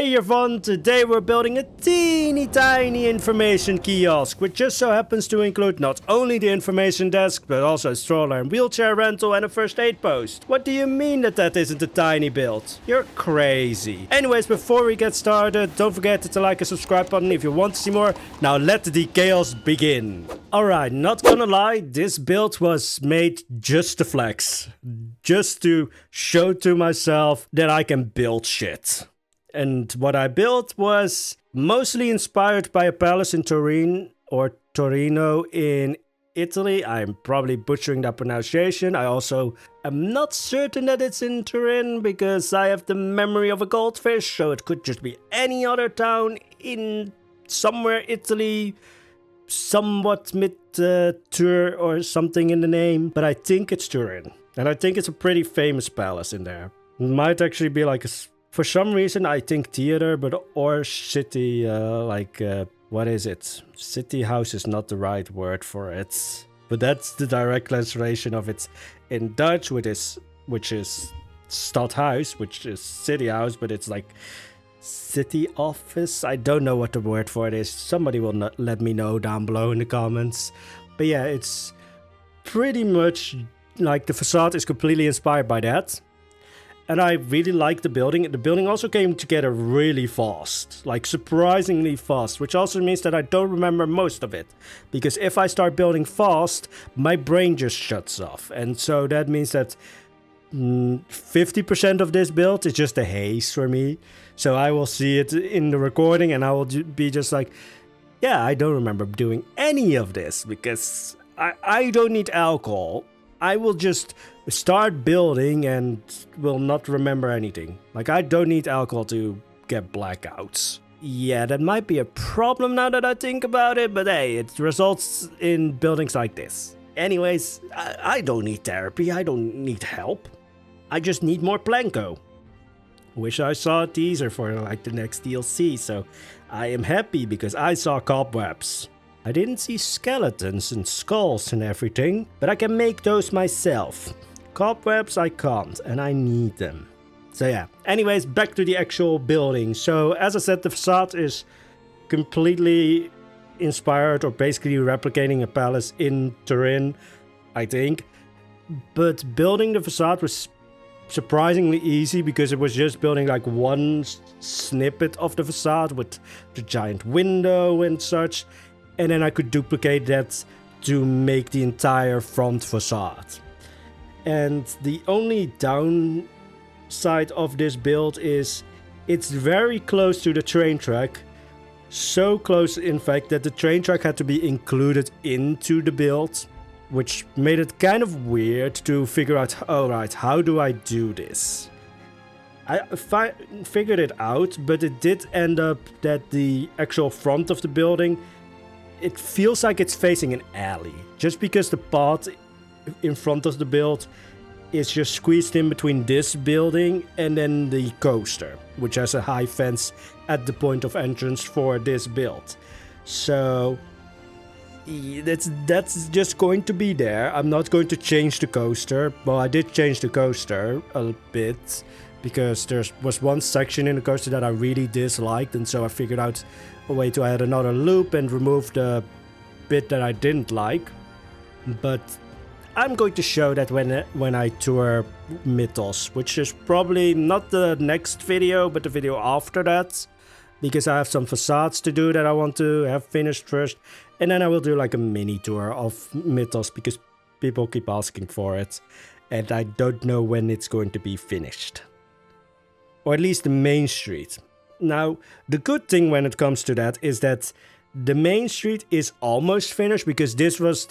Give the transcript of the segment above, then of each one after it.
Hey everyone, today we're building a teeny tiny information kiosk, which just so happens to include not only the information desk, but also a stroller and wheelchair rental and a first aid post. What do you mean that isn't a tiny build? You're crazy. Anyways, before we get started, don't forget to like and subscribe button if you want to see more. Now let the chaos begin. Alright, not gonna lie, this build was made just to flex. Just to show to myself that I can build shit. And what I built was mostly inspired by a palace in Turin or Torino in Italy. I'm probably butchering that pronunciation. I also am not certain that it's in Turin because I have the memory of a goldfish, so it could just be any other town in somewhere Italy, somewhat mid-Tur or something in the name. But I think it's Turin. And I think it's a pretty famous palace in there. It might actually be like a... For some reason, I think theater, but or city, what is it? City house is not the right word for it. But that's the direct translation of it in Dutch, which is Stadhuis, which is city house, but it's like city office. I don't know what the word for it is. Somebody will not let me know down below in the comments. But yeah, it's pretty much like the facade is completely inspired by that. And I really like the building. The building also came together really fast, like surprisingly fast, which also means that I don't remember most of it. Because if I start building fast, my brain just shuts off. And so that means that 50% of this build is just a haze for me. So I will see it in the recording and I will be just like, yeah, I don't remember doing any of this because I don't need alcohol. I will just start building and will not remember anything. Like, I don't need alcohol to get blackouts. Yeah, that might be a problem now that I think about it, but hey, it results in buildings like this. Anyways, I don't need therapy, I don't need help. I just need more Planko. Wish I saw a teaser for like the next DLC, so I am happy because I saw cobwebs. I didn't see skeletons and skulls and everything, but I can make those myself. Cobwebs I can't, and I need them. So yeah, anyways, back to the actual building. So as I said, the facade is completely inspired or basically replicating a palace in Turin, I think. But building the facade was surprisingly easy because it was just building like one snippet of the facade with the giant window and such. And then I could duplicate that to make the entire front facade. And the only downside of this build is it's very close to the train track. So close, in fact, that the train track had to be included into the build. Which made it kind of weird to figure out, alright, how do I do this? I figured it out, but it did end up that the actual front of the building, it feels like it's facing an alley. Just because the part in front of the build is just squeezed in between this building and then the coaster, which has a high fence at the point of entrance for this build. So that's just going to be there. I'm not going to change the coaster. Well, I did change the coaster a bit because there was one section in the coaster that I really disliked, and so I figured out a way to add another loop and remove the bit that I didn't like. But I'm going to show that when I tour Mythos, which is probably not the next video, but the video after that, because I have some facades to do that I want to have finished first, and then I will do like a mini tour of Mythos because people keep asking for it, and I don't know when it's going to be finished. Or at least the main street. Now, the good thing when it comes to that is that the main street is almost finished because this was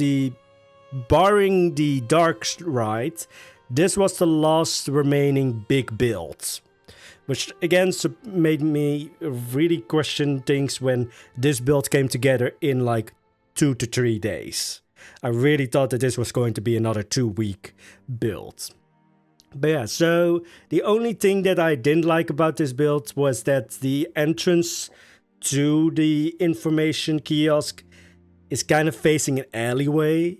barring the dark ride, this was the last remaining big build. Which again made me really question things when this build came together in like 2 to 3 days. I really thought that this was going to be another 2-week build. But yeah, so the only thing that I didn't like about this build was that the entrance to the information kiosk is kind of facing an alleyway.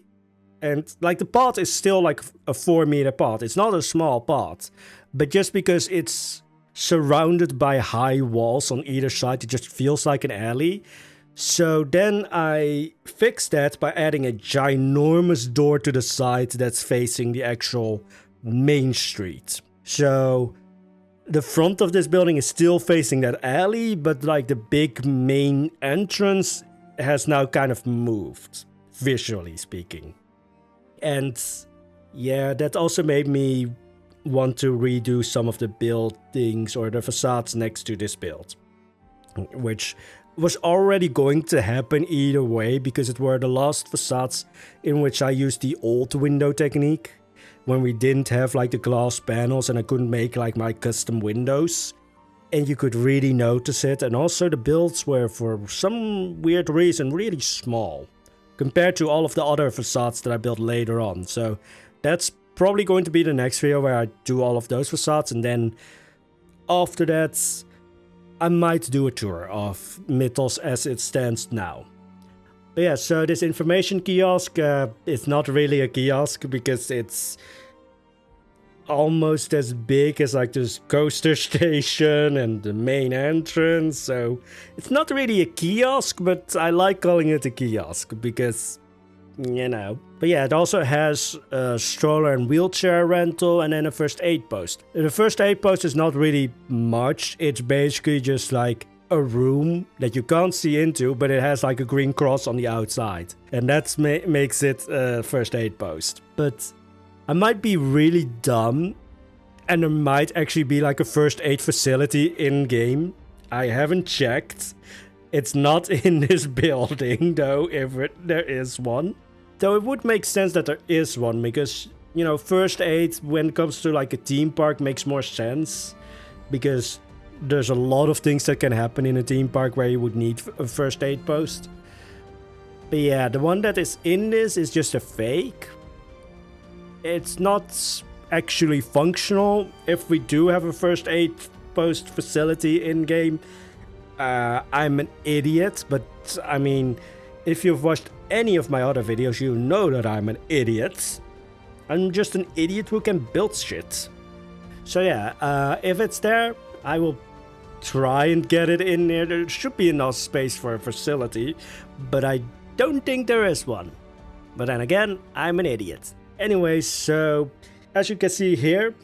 And like the path is still like a 4-meter path. It's not a small path. But just because it's surrounded by high walls on either side. It just feels like an alley. So then I fixed that by adding a ginormous door to the side that's facing the actual main street. So the front of this building is still facing that alley, but like the big main entrance has now kind of moved, visually speaking. And yeah, that also made me want to redo some of the buildings or the facades next to this build, which was already going to happen either way because it were the last facades in which I used the old window technique when we didn't have like the glass panels and I couldn't make like my custom windows, and you could really notice it. And also the builds were for some weird reason really small compared to all of the other facades that I built later on. So that's probably going to be the next video where I do all of those facades, and then after that I might do a tour of Mythos as it stands now. But yeah, so this information kiosk, it's not really a kiosk because it's almost as big as like this coaster station and the main entrance. So it's not really a kiosk, but I like calling it a kiosk because, you know. But yeah, it also has a stroller and wheelchair rental and then a first aid post. The first aid post is not really much. It's basically just like a room that you can't see into, but it has like a green cross on the outside. And that makes it a first aid post. But I might be really dumb and there might actually be like a first aid facility in-game. I haven't checked. It's not in this building though, if there is one. Though it would make sense that there is one, because, you know, first aid when it comes to like a theme park makes more sense. Because there's a lot of things that can happen in a theme park where you would need a first aid post. But yeah, the one that is in this is just a fake. It's not actually functional. If we do have a first aid post facility in-game, I'm an idiot. But I mean, if you've watched any of my other videos, you know that I'm an idiot. I'm just an idiot who can build shit. So yeah, if it's there, I will try and get it in there. There should be enough space for a facility, but I don't think there is one. But then again, I'm an idiot. Anyway, so as you can see here,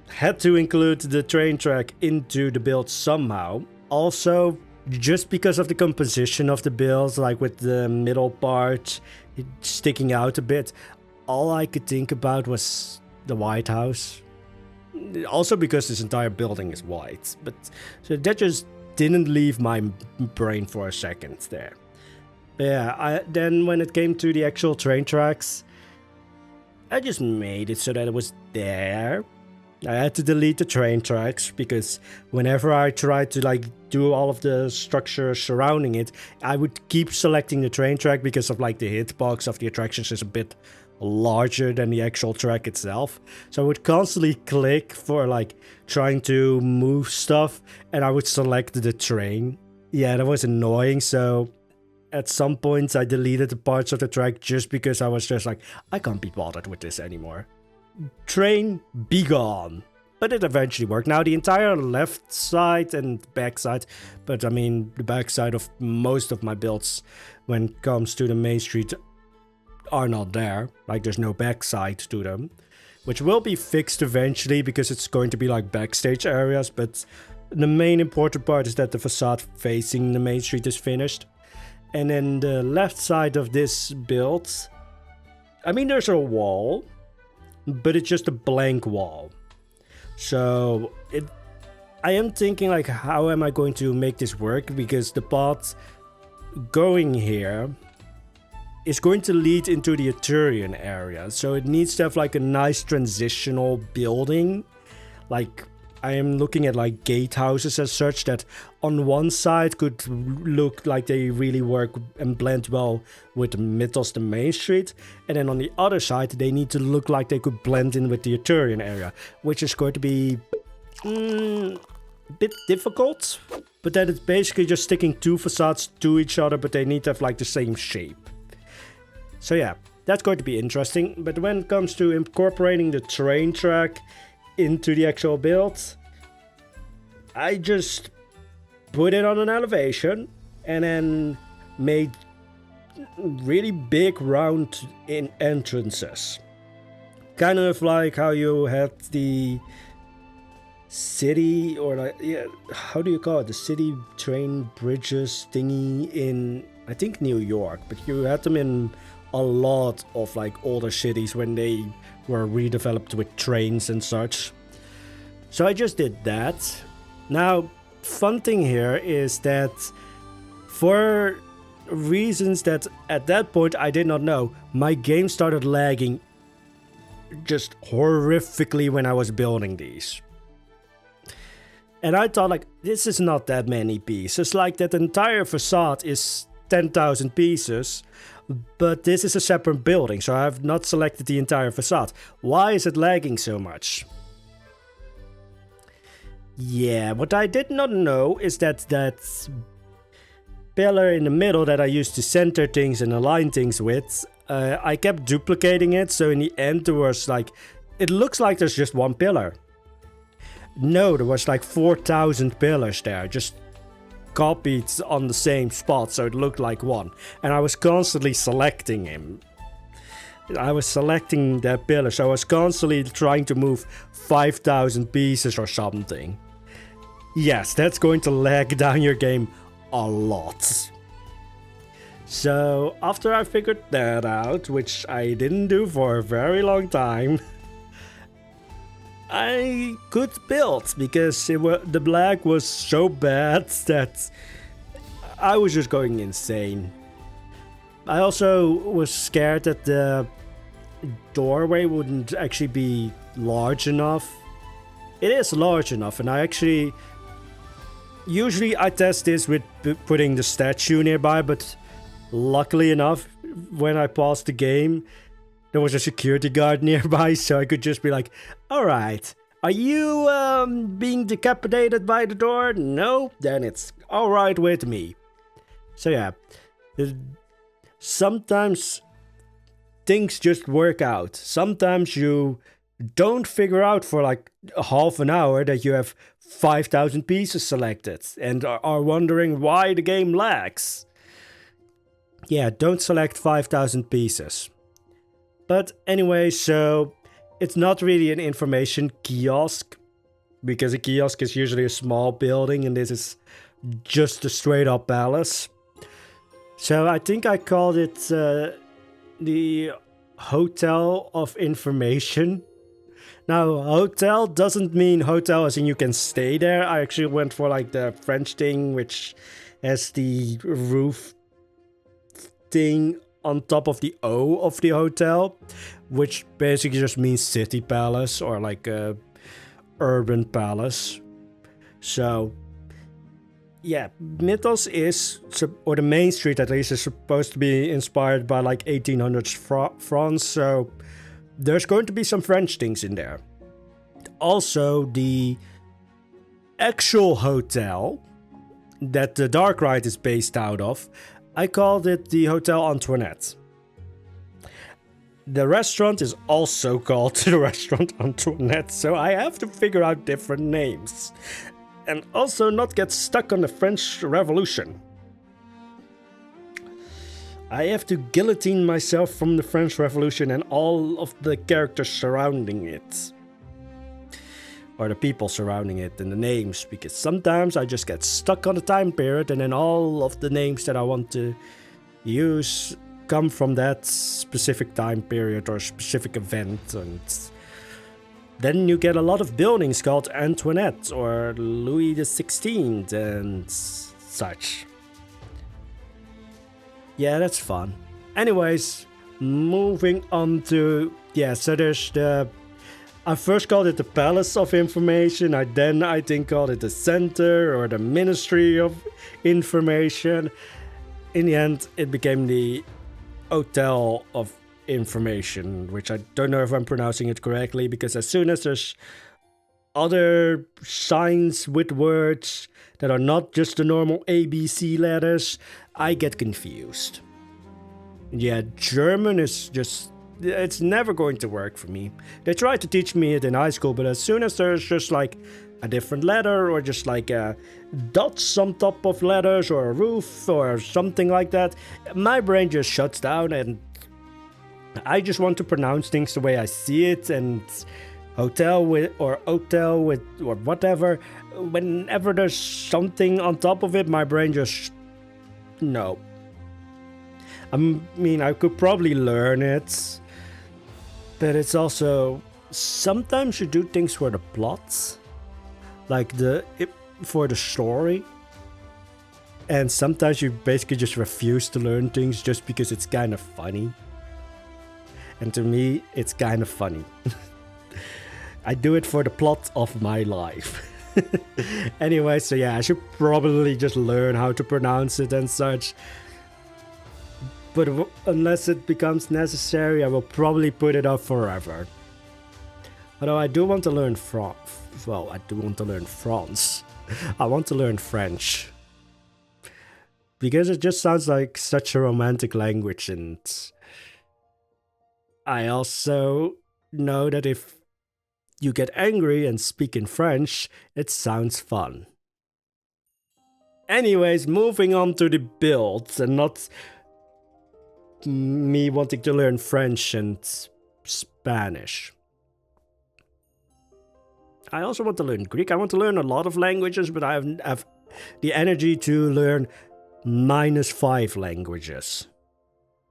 had to include the train track into the build somehow. Also, just because of the composition of the build, like with the middle part sticking out a bit, all I could think about was the White House. Also because this entire building is white, but so that just didn't leave my brain for a second there. But yeah, then when it came to the actual train tracks, I just made it so that it was there. I had to delete the train tracks because whenever I tried to like do all of the structure surrounding it, I would keep selecting the train track because of like the hitbox of the attractions is a bit larger than the actual track itself. So I would constantly click for like trying to move stuff and I would select the train. Yeah, that was annoying. So at some points I deleted the parts of the track just because I was just like, I can't be bothered with this anymore. Train, be gone. But it eventually worked. Now the entire left side and back side, but I mean the back side of most of my builds when it comes to the main street are not there. Like there's no backside to them, which will be fixed eventually because it's going to be like backstage areas. But the main important part is that the facade facing the main street is finished. And then the left side of this build, I mean there's a wall, but it's just a blank wall. So I am thinking like, how am I going to make this work? Because the path going here is going to lead into the Arthurian area. So it needs to have like a nice transitional building. Like I am looking at like gatehouses as such that on one side could look like they really work and blend well with Mythos, the main street. And then on the other side, they need to look like they could blend in with the Arthurian area, which is going to be a bit difficult. But then it's basically just sticking two facades to each other, but they need to have like the same shape. So yeah, that's going to be interesting. But when it comes to incorporating the train track into the actual build, I just put it on an elevation and then made really big round in entrances. Kind of like how you had the city, or like, yeah, how do you call it? The city train bridges thingy in, I think, New York, but you had them in a lot of like older cities when they were redeveloped with trains and such. So I just did that. Now, fun thing here is that for reasons that at that point I did not know, my game started lagging just horrifically when I was building these. And I thought, like, this is not that many pieces. Like, that entire facade is 10,000 pieces, but this is a separate building, so I have not selected the entire facade. Why is it lagging so much? Yeah, what I did not know is that pillar in the middle that I used to center things and align things with, I kept duplicating it, so in the end there was like, it looks like there's just one pillar. No, there was like 4,000 pillars there, just copied on the same spot, so it looked like one. And I was constantly selecting him. I was selecting that pillar, so I was constantly trying to move 5,000 pieces or something. Yes, that's going to lag down your game a lot. So after I figured that out, which I didn't do for a very long time, I could build, because the lag was so bad that I was just going insane. I also was scared that the doorway wouldn't actually be large enough. It is large enough, and I actually... Usually I test this with putting the statue nearby, but luckily enough, when I paused the game, there was a security guard nearby, so I could just be like, alright, are you being decapitated by the door? No? Then it's alright with me. So yeah, sometimes things just work out. Sometimes you don't figure out for like half an hour that you have 5,000 pieces selected and are wondering why the game lags. Yeah, don't select 5,000 pieces. But anyway, so it's not really an information kiosk, because a kiosk is usually a small building and this is just a straight up palace. So I think I called it the Hotel of Information. Now, hotel doesn't mean hotel as in you can stay there. I actually went for like the French thing, which has the roof thing on top of the O of the hotel, which basically just means city palace or like a urban palace. So yeah, Mythos is, or the main street at least, is supposed to be inspired by like 1800s France, so there's going to be some French things in there. Also, the actual hotel that the Dark Ride is based out of, I called it the Hotel Antoinette. The restaurant is also called the Restaurant Antoinette, so I have to figure out different names. And also not get stuck on the French Revolution. I have to guillotine myself from the French Revolution and all of the characters surrounding it. Or the people surrounding it and the names, because sometimes I just get stuck on the time period and then all of the names that I want to use come from that specific time period or specific event, and then you get a lot of buildings called Antoinette or Louis XVI and such. Yeah, that's fun. Anyways, moving on to... Yeah, so there's the... I first called it the Palace of Information. I think called it the Center or the Ministry of Information. In the end, it became the Hotel of Information, which I don't know if I'm pronouncing it correctly, because as soon as there's other signs with words that are not just the normal ABC letters, I get confused. Yeah, German is just... It's never going to work for me. They tried to teach me it in high school, but as soon as there's just like a different letter, or just like dots on top of letters, or a roof, or something like that, my brain just shuts down and I just want to pronounce things the way I see it. And hotel with or whatever, whenever there's something on top of it, my brain just no. I mean, I could probably learn it, but it's also sometimes you do things for the plots, like for the story, and sometimes you basically just refuse to learn things just because it's kind of funny. And to me, it's kind of funny. I do it for the plot of my life. Anyway, so yeah, I should probably just learn how to pronounce it and such. But unless it becomes necessary, I will probably put it off forever. Although I do want to learn I do want to learn France. I want to learn French. Because it just sounds like such a romantic language, and I also know that if you get angry and speak in French, it sounds fun. Anyways, moving on to the builds, and not me wanting to learn French and Spanish. I also want to learn Greek. I want to learn a lot of languages, but I have the energy to learn -5 languages.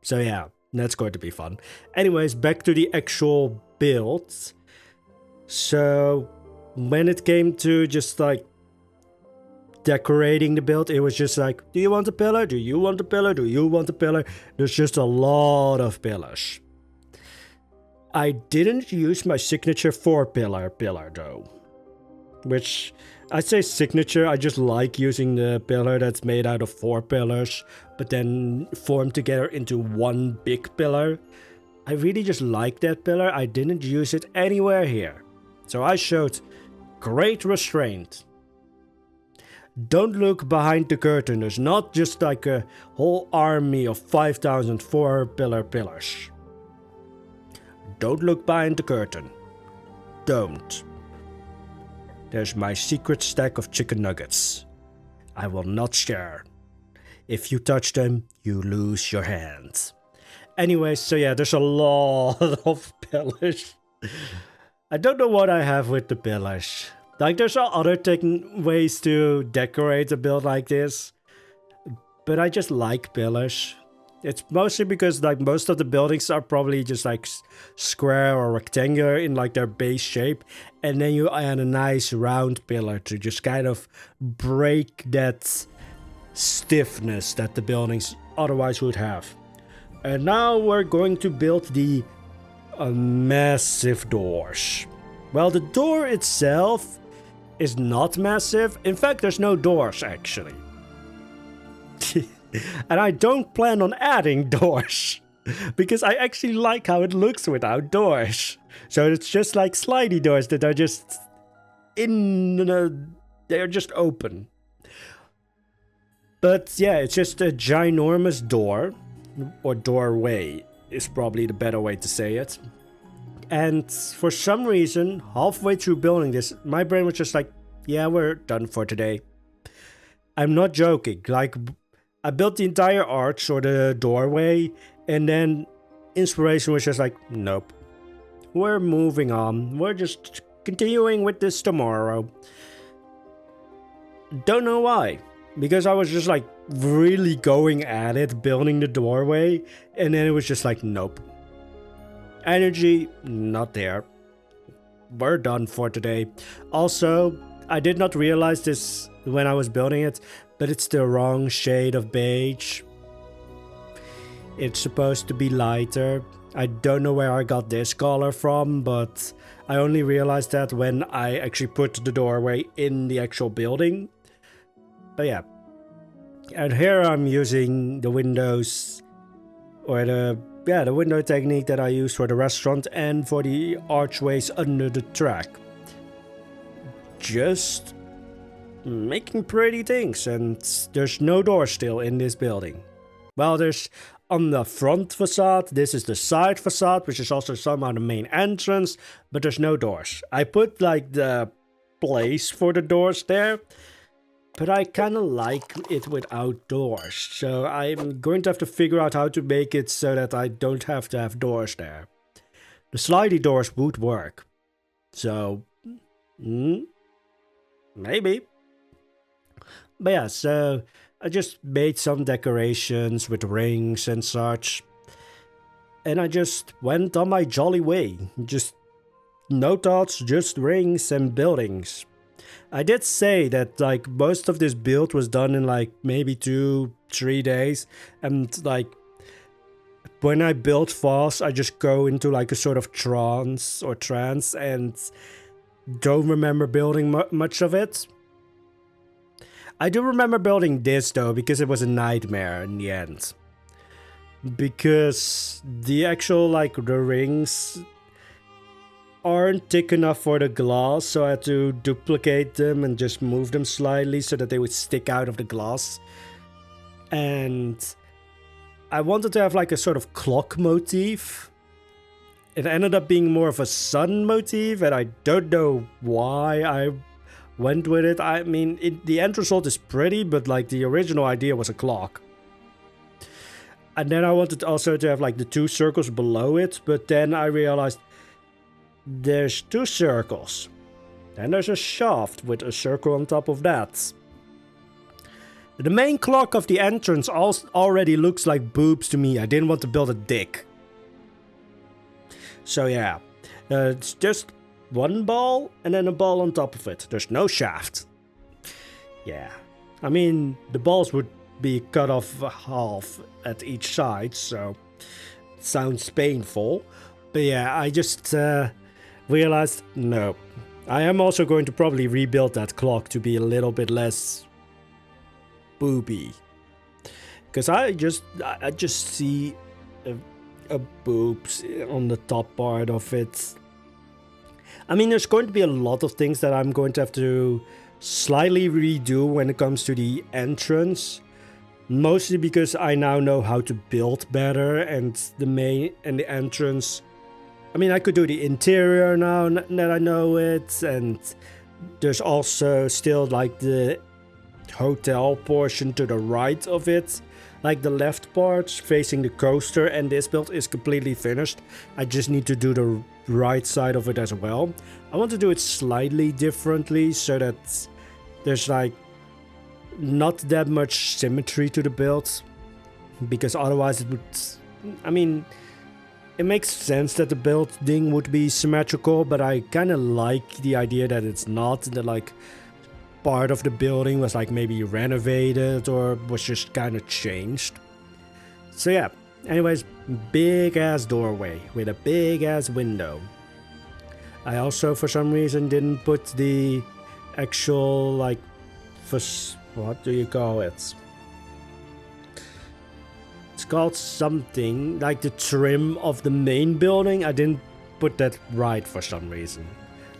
So yeah, that's going to be fun. Anyways, back to the actual builds. So when it came to just like decorating the build, it was just like, do you want a pillar? Do you want a pillar? Do you want a pillar? There's just a lot of pillars. I didn't use my signature 4-pillar pillar though. Which, I say signature, I just like using the pillar that's made out of 4 pillars, but then formed together into one big pillar. I really just like that pillar. I didn't use it anywhere here. So I showed great restraint. Don't look behind the curtain. There's not just like a whole army of 5,000 4-pillar pillars. Don't look behind the curtain. Don't. There's my secret stack of chicken nuggets. I will not share. If you touch them, you lose your hands. Anyway, so yeah, there's a lot of pillars. I don't know what I have with the pillars. Like, there's other ways to decorate a build like this, but I just like pillars. It's mostly because like most of the buildings are probably just like square or rectangular in like their base shape, and then you add a nice round pillar to just kind of break that stiffness that the buildings otherwise would have. And now we're going to build the massive doors. Well, the door itself is not massive. In fact, there's no doors actually. And I don't plan on adding doors, because I actually like how it looks without doors. So it's just like slidey doors that are just they're just open. But yeah, it's just a ginormous door, or doorway is probably the better way to say it. And for some reason, halfway through building this, my brain was just like, yeah, we're done for today. I'm not joking. Like, I built the entire arch or the doorway, and then inspiration was just like, nope. We're moving on. We're just continuing with this tomorrow. Don't know why. Because I was just like really going at it, building the doorway, and then it was just like, nope. Energy, not there. We're done for today. Also, I did not realize this when I was building it, but it's the wrong shade of beige. It's supposed to be lighter. I don't know where I got this color from, but I only realized that when I actually put the doorway in the actual building. But yeah. And here I'm using the windows, or the window technique that I use for the restaurant and for the archways under the track. Just making pretty things, and there's no door still in this building. Well, there's on the front facade, this is the side facade, which is also somehow the main entrance, but there's no doors. I put like the place for the doors there. But I kind of like it with outdoors. So I'm going to have to figure out how to make it so that I don't have to have doors there. The slidey doors would work. So, maybe. But yeah, so I just made some decorations with rings and such. And I just went on my jolly way. Just no thoughts, just rings and buildings. I did say that like most of this build was done in like maybe 2-3 days. And like when I build fast, I just go into like a sort of trance and don't remember building much of it. I do remember building this though, because it was a nightmare in the end. Because the actual like the rings aren't thick enough for the glass, so I had to duplicate them and just move them slightly so that they would stick out of the glass. And I wanted to have like a sort of clock motif. It ended up being more of a sun motif, and I don't know why I went with it. I mean, the end result is pretty, but like the original idea was a clock. And then I wanted also to have like the 2 circles below it, but then I realized there's 2 circles. And there's a shaft with a circle on top of that. The main clock of the entrance already looks like boobs to me. I didn't want to build a dick. So yeah, it's just 1 ball and then a ball on top of it. There's no shaft. Yeah, I mean, the balls would be cut off half at each side, so it sounds painful. But yeah, I just realized, no. I am also going to probably rebuild that clock to be a little bit less booby. Because I just see a boobs on the top part of it. I mean, there's going to be a lot of things that I'm going to have to slightly redo when it comes to the entrance. Mostly because I now know how to build better, and the entrance. I mean, I could do the interior now that I know it, and there's also still like the hotel portion to the right of it. Like the left part facing the coaster, and this build is completely finished. I just need to do the right side of it as well. I want to do it slightly differently so that there's like not that much symmetry to the build, because otherwise it would, I mean, it makes sense that the building would be symmetrical, but I kind of like the idea that it's not, that like part of the building was like maybe renovated or was just kind of changed. So yeah, anyways, big ass doorway with a big ass window. I also for some reason didn't put the actual like, what do you call it? It's called something like the trim of the main building. I didn't put that right for some reason.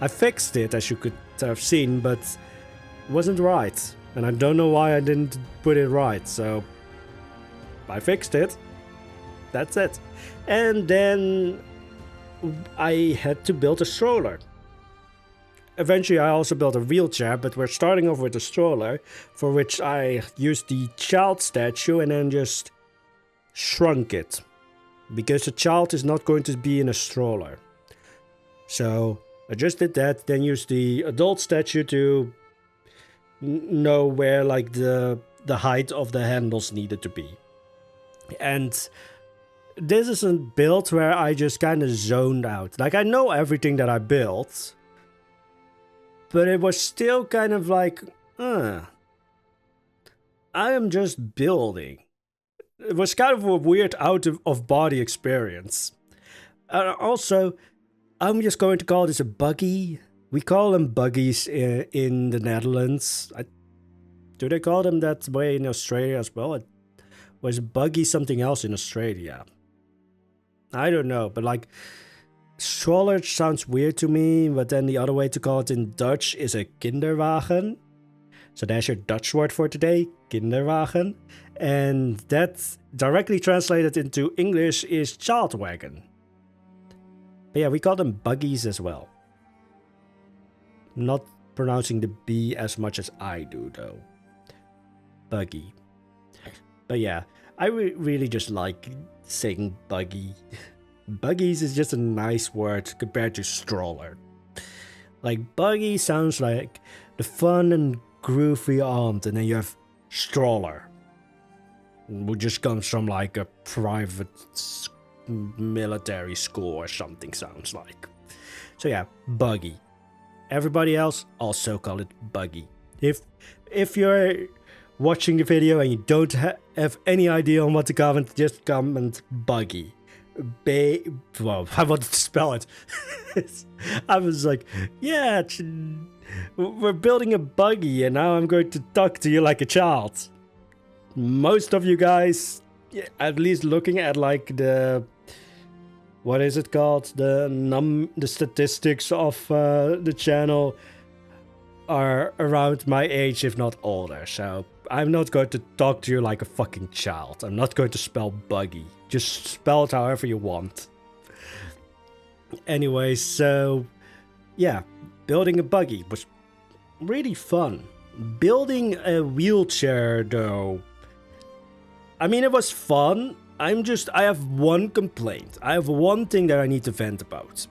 I fixed it, as you could have seen, but it wasn't right. And I don't know why I didn't put it right, so I fixed it. That's it. And then I had to build a stroller. Eventually I also built a wheelchair, but we're starting off with a stroller, for which I used the child statue and then just shrunk it. Because the child is not going to be in a stroller. So I just did that, then used the adult statue to know where like the height of the handles needed to be. And this is a build where I just kind of zoned out. Like, I know everything that I built, but it was still kind of like, I am just building. It was kind of a weird out of body experience. Also, I'm just going to call this a buggy. We call them buggies in the Netherlands. Do they call them that way in Australia as well? Was buggy something else in Australia? I don't know, but like, stroller sounds weird to me, but then the other way to call it in Dutch is a kinderwagen. So there's your Dutch word for today, kinderwagen. And that directly translated into English is child wagon. But yeah, we call them buggies as well. Not pronouncing the B as much as I do, though. Buggy. But yeah, I really just like saying buggy. Buggies is just a nice word compared to stroller. Like, buggy sounds like the fun and groovy aunt, and then you have stroller, which just comes from like a private military school or something, sounds like. So yeah, buggy. Everybody else also call it buggy. If you're watching the video and you don't have any idea on what to comment, just comment buggy. Well, I wanted to spell it. I was like, yeah, we're building a buggy and now I'm going to talk to you like a child. Most of you guys, at least looking at like the, what is it called? The statistics of the channel are around my age, if not older. So I'm not going to talk to you like a fucking child. I'm not going to spell buggy. Just spell it however you want. Anyway, so yeah, building a buggy was really fun. Building a wheelchair, though, I mean, it was fun. I have one complaint. I have one thing that I need to vent about.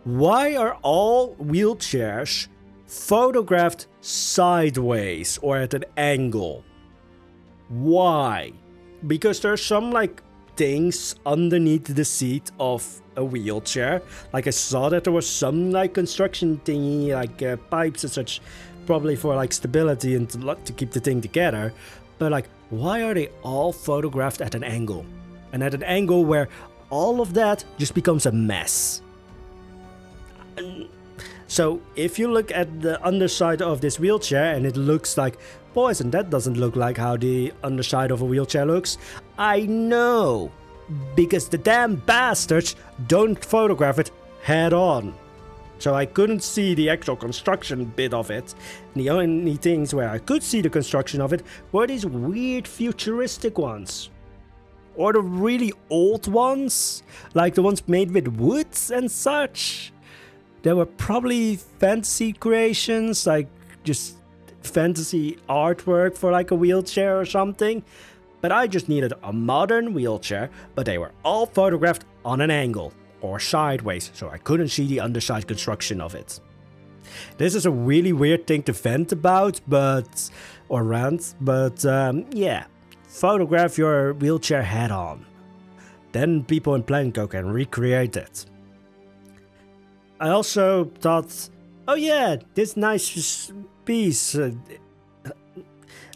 Why are all wheelchairs photographed sideways or at an angle? Why? Because there's some like things underneath the seat of a wheelchair. Like I saw that there was some like construction thingy, like pipes and such, probably for like stability and to keep the thing together. But like, why are they all photographed at an angle? And at an angle where all of that just becomes a mess. So if you look at the underside of this wheelchair and it looks like Poison, that doesn't look like how the underside of a wheelchair looks. I know, because the damn bastards don't photograph it head on. So I couldn't see the actual construction bit of it. And the only things where I could see the construction of it were these weird futuristic ones. Or the really old ones, like the ones made with woods and such. They were probably fantasy creations, like just fantasy artwork for like a wheelchair or something. But I just needed a modern wheelchair, but they were all photographed on an angle or sideways, so I couldn't see the underside construction of it. This is a really weird thing to vent about, or rant, but yeah, photograph your wheelchair head on. Then people in Planco can recreate it. I also thought, oh yeah, this nice piece,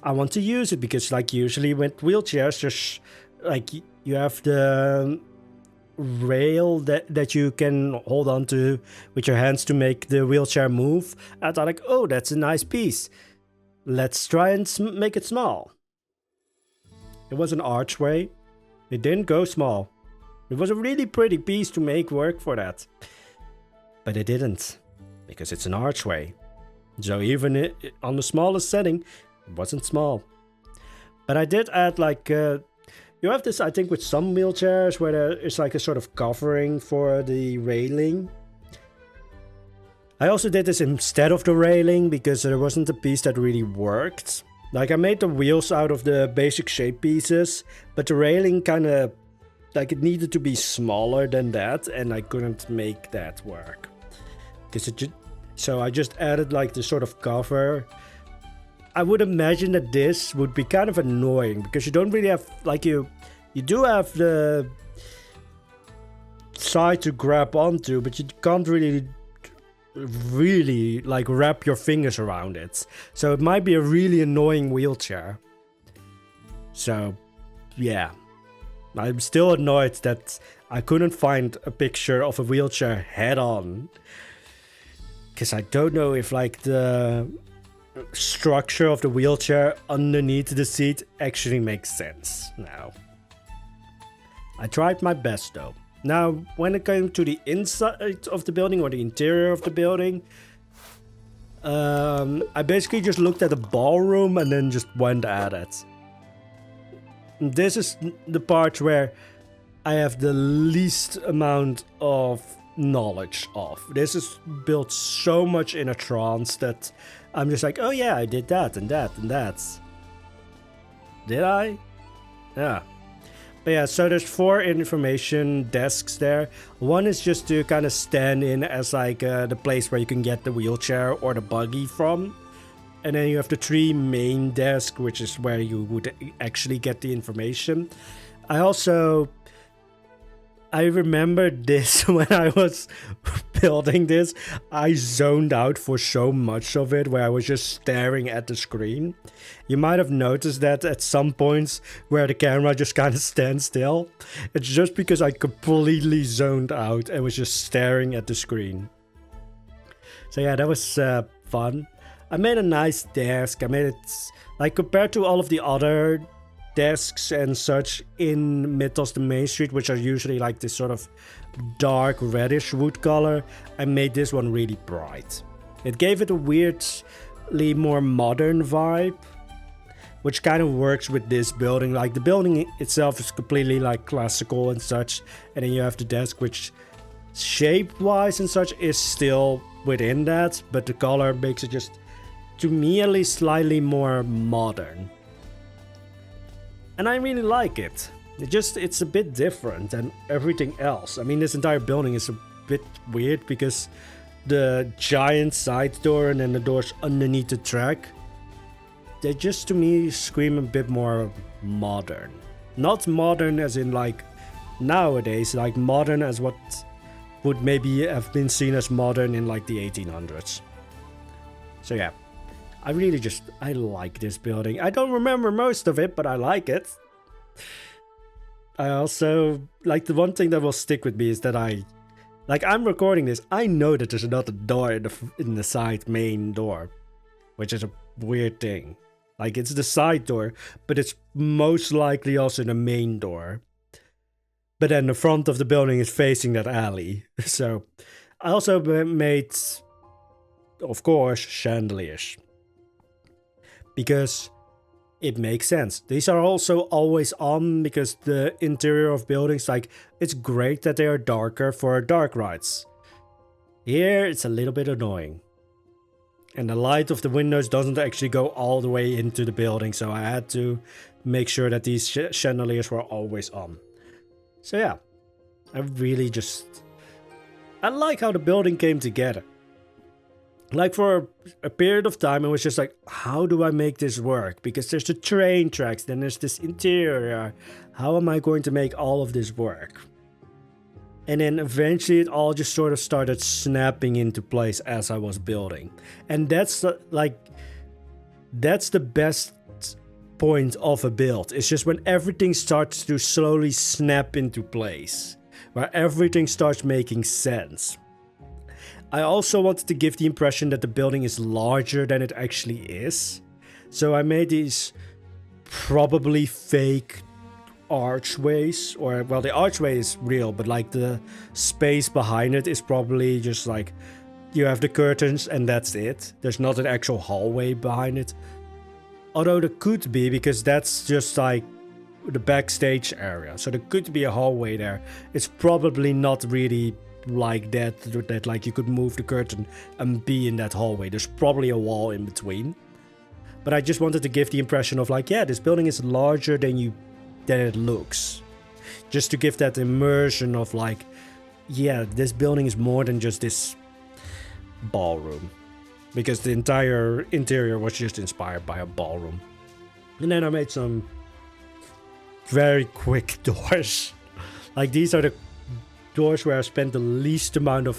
I want to use it because like usually with wheelchairs, there's like you have the rail that you can hold on to with your hands to make the wheelchair move. I thought like, oh, that's a nice piece. Let's try and make it small. It was an archway. It didn't go small. It was a really pretty piece to make work for that. But it didn't, because it's an archway. So even on the smallest setting, it wasn't small. But I did add like, you have this I think with some wheelchairs where there is like a sort of covering for the railing. I also did this instead of the railing because there wasn't a piece that really worked. Like I made the wheels out of the basic shape pieces, but the railing kind of, like it needed to be smaller than that and I couldn't make that work. So I just added like this sort of cover. I would imagine that this would be kind of annoying because you don't really have, like you do have the side to grab onto, but you can't really like wrap your fingers around it. So it might be a really annoying wheelchair. So yeah, I'm still annoyed that I couldn't find a picture of a wheelchair head on. Because I don't know if like the structure of the wheelchair underneath the seat actually makes sense now. I tried my best though. Now, when it came to the inside of the building or the interior of the building, I basically just looked at the ballroom and then just went at it. This is the part where I have the least amount of knowledge of. This is built so much in a trance that I'm just like, oh yeah, I did that and that and that. Did I? Yeah. But yeah, so there's 4 information desks there. One is just to kind of stand in as like the place where you can get the wheelchair or the buggy from. And then you have the 3 main desks, which is where you would actually get the information. I remember this when I was building this. I zoned out for so much of it where I was just staring at the screen. You might have noticed that at some points where the camera just kind of stands still. It's just because I completely zoned out and was just staring at the screen. So yeah, that was fun. I made a nice desk. I made it, like, compared to all of the other desks and such in Mythos the Main Street, which are usually like this sort of dark reddish wood color, I made this one really bright. It gave it a weirdly more modern vibe, which kind of works with this building. Like, the building itself is completely like classical and such, and then you have the desk, which shape wise and such is still within that, but the color makes it just, to me at least, slightly more modern. And I really like it. It's a bit different than everything else. I mean, this entire building is a bit weird because the giant side door and then the doors underneath the track, they just, to me, scream a bit more modern. Not modern as in like nowadays, like modern as what would maybe have been seen as modern in like the 1800s. So yeah. I like this building. I don't remember most of it, but I like it. I also, like, the one thing that will stick with me is that I'm recording this. I know that there's another door in the side main door, which is a weird thing. Like, it's the side door, but it's most likely also the main door. But then the front of the building is facing that alley. So I also made, of course, chandeliers. Because it makes sense. These are also always on because the interior of buildings, like, it's great that they are darker for dark rides. Here, it's a little bit annoying. And the light of the windows doesn't actually go all the way into the building, so I had to make sure that these chandeliers were always on. So yeah, I like how the building came together. Like, for a period of time, I was just like, how do I make this work? Because there's the train tracks, then there's this interior. How am I going to make all of this work? And then eventually it all just sort of started snapping into place as I was building. And that's the best point of a build. It's just when everything starts to slowly snap into place. Where everything starts making sense. I also wanted to give the impression that the building is larger than it actually is. So I made these probably fake archways, or, well, the archway is real, but like the space behind it is probably just like, you have the curtains and that's it. There's not an actual hallway behind it. Although there could be, because that's just like the backstage area. So there could be a hallway there. It's probably not really like that like you could move the curtain and be in that hallway. There's probably a wall in between. But I just wanted to give the impression of like, yeah, this building is larger than it looks. Just to give that immersion of like, yeah, this building is more than just this ballroom. Because the entire interior was just inspired by a ballroom. And then I made some very quick doors. Like, these are the doors where I spent the least amount of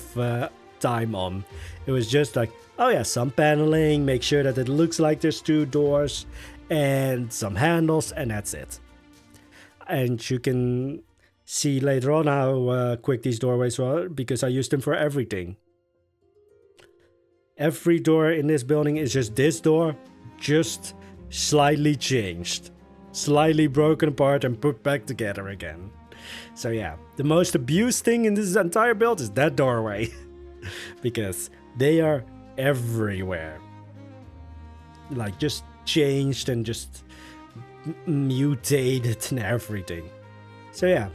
time on. It was just like, oh yeah, some paneling, make sure that it looks like there's 2 doors, and some handles, and that's it. And you can see later on how quick these doorways were, because I used them for everything. Every door in this building is just this door, just slightly changed. Slightly broken apart and put back together again. So yeah, the most abused thing in this entire build is that doorway. Because they are everywhere. Like, just changed and just mutated and everything. So yeah,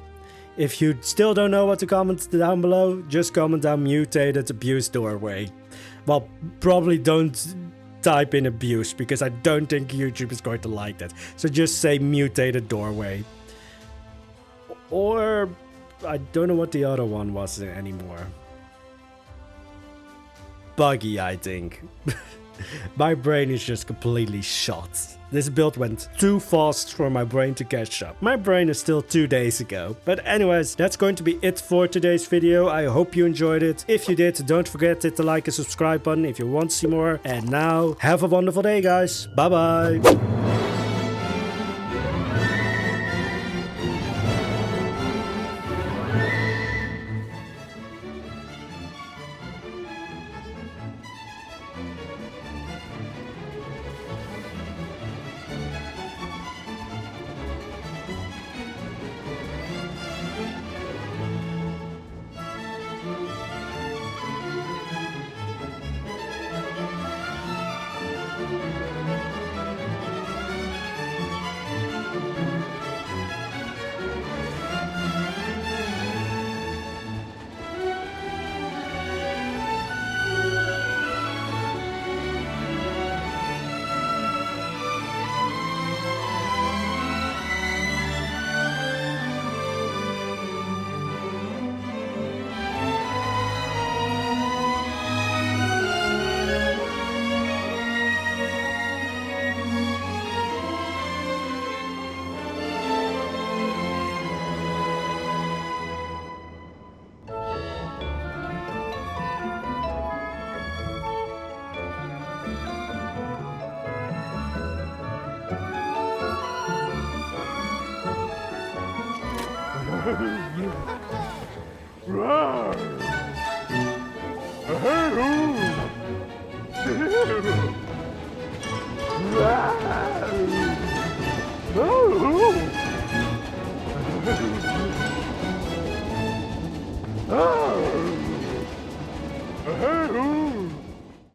If you still don't know what to comment down below, just comment down mutated abuse doorway. Well, probably don't type in abuse because I don't think YouTube is going to like that. So just say mutated doorway. Or I don't know what the other one was anymore. Buggy, I think. My brain is just completely shot. This build went too fast for my brain to catch up. My brain is still 2 days ago. But anyways, that's going to be it for today's video. I hope you enjoyed it. If you did, don't forget to hit the like and subscribe button if you want to see more. And now, have a wonderful day, guys. Bye bye. Oh!